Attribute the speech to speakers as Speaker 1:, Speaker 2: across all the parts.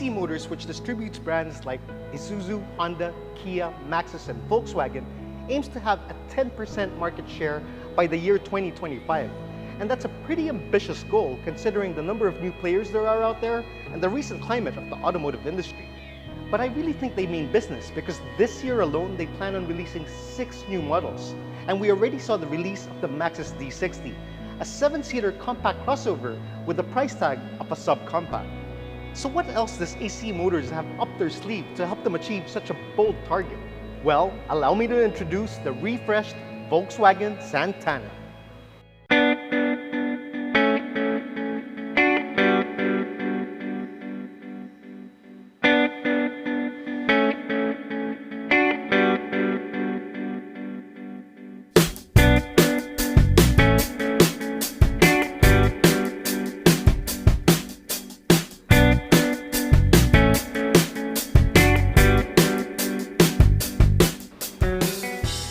Speaker 1: AC Motors, which distributes brands like Isuzu, Honda, Kia, Maxus, and Volkswagen, aims to have a 10% market share by the year 2025. And that's a pretty ambitious goal considering the number of new players there are out there and the recent climate of the automotive industry. But I really think they mean business because this year alone they plan on releasing 6 new models. And we already saw the release of the Maxus D60, a 7-seater compact crossover with the price tag of a subcompact. So what else does AC Motors have up their sleeve to help them achieve such a bold target? Well, allow me to introduce the refreshed Volkswagen Santana.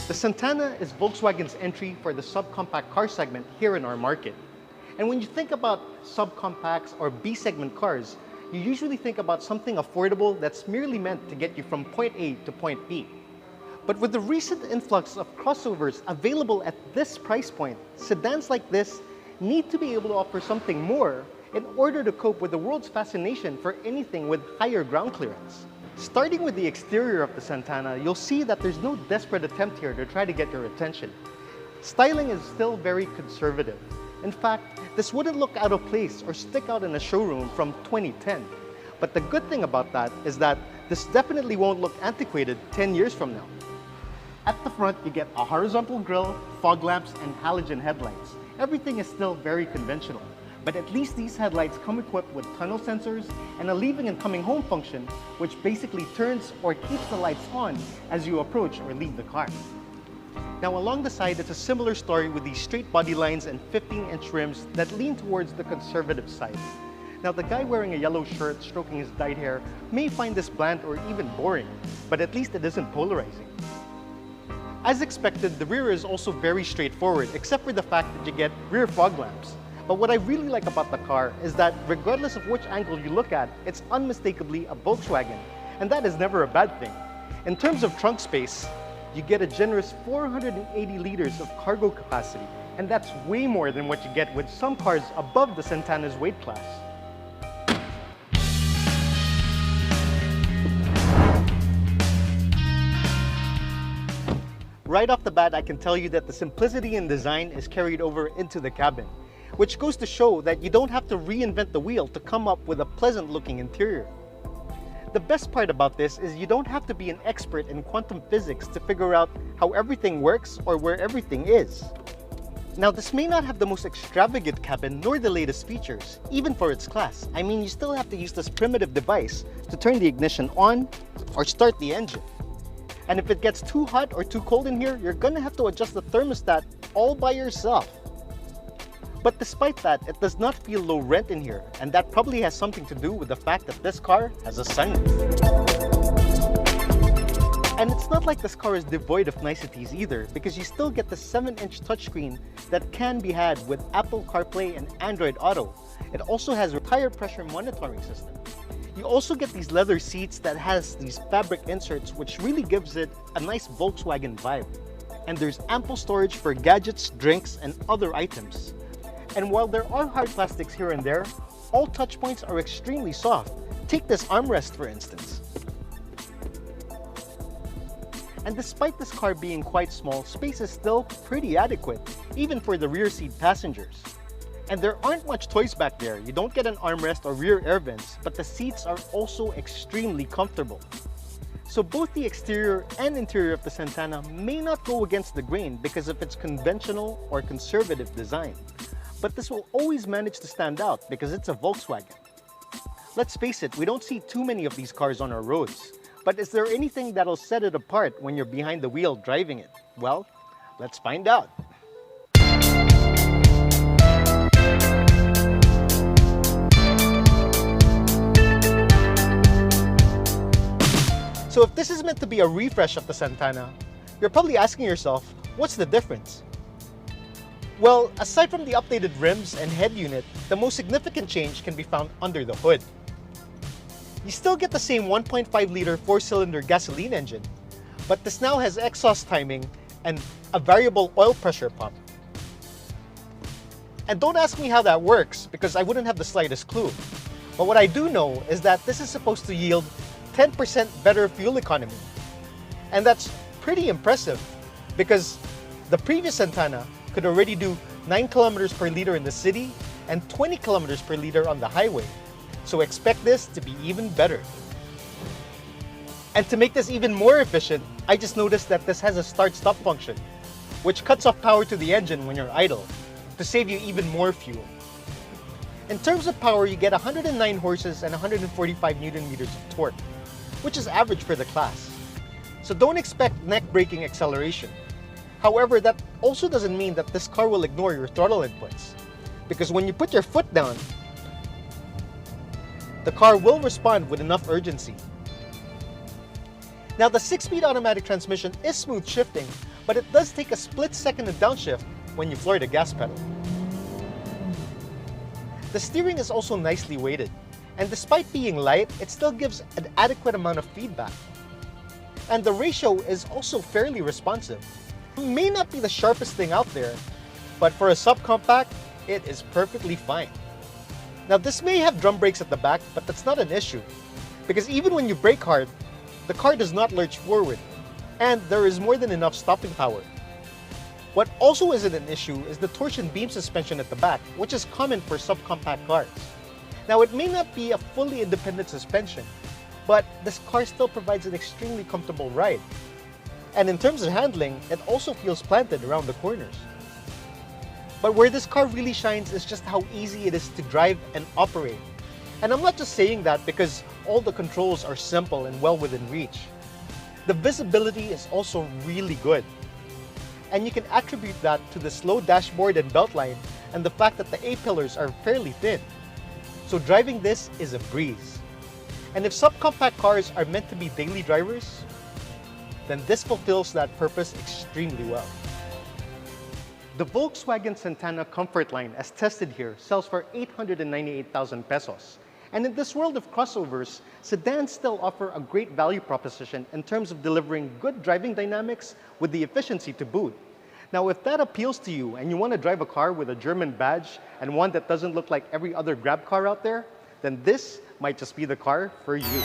Speaker 1: The Santana is Volkswagen's entry for the subcompact car segment here in our market. And when you think about subcompacts or B-segment cars, you usually think about something affordable that's merely meant to get you from point A to point B. But with the recent influx of crossovers available at this price point, sedans like this need to be able to offer something more in order to cope with the world's fascination for anything with higher ground clearance. Starting with the exterior of the Santana, you'll see that there's no desperate attempt here to try to get your attention. Styling is still very conservative. In fact, this wouldn't look out of place or stick out in a showroom from 2010. But the good thing about that is that this definitely won't look antiquated 10 years from now. At the front, you get a horizontal grille, fog lamps, and halogen headlights. Everything is still very conventional. But at least these headlights come equipped with tunnel sensors and a leaving and coming home function, which basically turns or keeps the lights on as you approach or leave the car. Now along the side, it's a similar story with these straight body lines and 15-inch rims that lean towards the conservative side. Now the guy wearing a yellow shirt stroking his dyed hair may find this bland or even boring, but at least it isn't polarizing. As expected, the rear is also very straightforward, except for the fact that you get rear fog lamps. But what I really like about the car is that regardless of which angle you look at, it's unmistakably a Volkswagen. And that is never a bad thing. In terms of trunk space, you get a generous 480 liters of cargo capacity. And that's way more than what you get with some cars above the Santana's weight class. Right off the bat, I can tell you that the simplicity in design is carried over into the cabin, which goes to show that you don't have to reinvent the wheel to come up with a pleasant looking interior. The best part about this is you don't have to be an expert in quantum physics to figure out how everything works or where everything is. Now this may not have the most extravagant cabin nor the latest features, even for its class. I mean, you still have to use this primitive device to turn the ignition on or start the engine. And if it gets too hot or too cold in here, you're gonna have to adjust the thermostat all by yourself. But despite that, it does not feel low rent in here, and that probably has something to do with the fact that this car has a sunroof. And it's not like this car is devoid of niceties either, because you still get the 7-inch touchscreen that can be had with Apple CarPlay and Android Auto. It also has a tire pressure monitoring system. You also get these leather seats that has these fabric inserts, which really gives it a nice Volkswagen vibe. And there's ample storage for gadgets, drinks, and other items. And while there are hard plastics here and there, all touch points are extremely soft. Take this armrest for instance. And despite this car being quite small, space is still pretty adequate, even for the rear seat passengers. And there aren't much toys back there. You don't get an armrest or rear air vents, but the seats are also extremely comfortable. So both the exterior and interior of the Santana may not go against the grain because of its conventional or conservative design. But this will always manage to stand out because it's a Volkswagen. Let's face it, we don't see too many of these cars on our roads. But is there anything that'll set it apart when you're behind the wheel driving it? Well, let's find out. So if this is meant to be a refresh of the Santana, you're probably asking yourself, what's the difference? Well, aside from the updated rims and head unit, the most significant change can be found under the hood. You still get the same 1.5-liter 4-cylinder gasoline engine, but this now has exhaust timing and a variable oil pressure pump. And don't ask me how that works because I wouldn't have the slightest clue. But what I do know is that this is supposed to yield 10% better fuel economy. And that's pretty impressive because the previous Santana could already do 9 kilometers per liter in the city and 20 kilometers per liter on the highway. So expect this to be even better. And to make this even more efficient, I just noticed that this has a start-stop function, which cuts off power to the engine when you're idle, to save you even more fuel. In terms of power, you get 109 horses and 145 Newton meters of torque, which is average for the class. So don't expect neck-breaking acceleration. However, that also doesn't mean that this car will ignore your throttle inputs, because when you put your foot down, the car will respond with enough urgency. Now, the 6-speed automatic transmission is smooth shifting, but it does take a split second to downshift when you floor the gas pedal. The steering is also nicely weighted, and despite being light, it still gives an adequate amount of feedback. And the ratio is also fairly responsive. It may not be the sharpest thing out there, but for a subcompact, it is perfectly fine. Now, this may have drum brakes at the back, but that's not an issue, because even when you brake hard, the car does not lurch forward, and there is more than enough stopping power. What also isn't an issue is the torsion beam suspension at the back, which is common for subcompact cars. Now, it may not be a fully independent suspension, but this car still provides an extremely comfortable ride. And in terms of handling, it also feels planted around the corners. But where this car really shines is just how easy it is to drive and operate. And I'm not just saying that because all the controls are simple and well within reach. The visibility is also really good. And you can attribute that to the slow dashboard and beltline and the fact that the A-pillars are fairly thin. So driving this is a breeze. And if subcompact cars are meant to be daily drivers, then this fulfills that purpose extremely well. The Volkswagen Santana Comfort line, as tested here, sells for 898,000 pesos. And in this world of crossovers, sedans still offer a great value proposition in terms of delivering good driving dynamics with the efficiency to boot. Now, if that appeals to you and you want to drive a car with a German badge and one that doesn't look like every other grab car out there, then this might just be the car for you.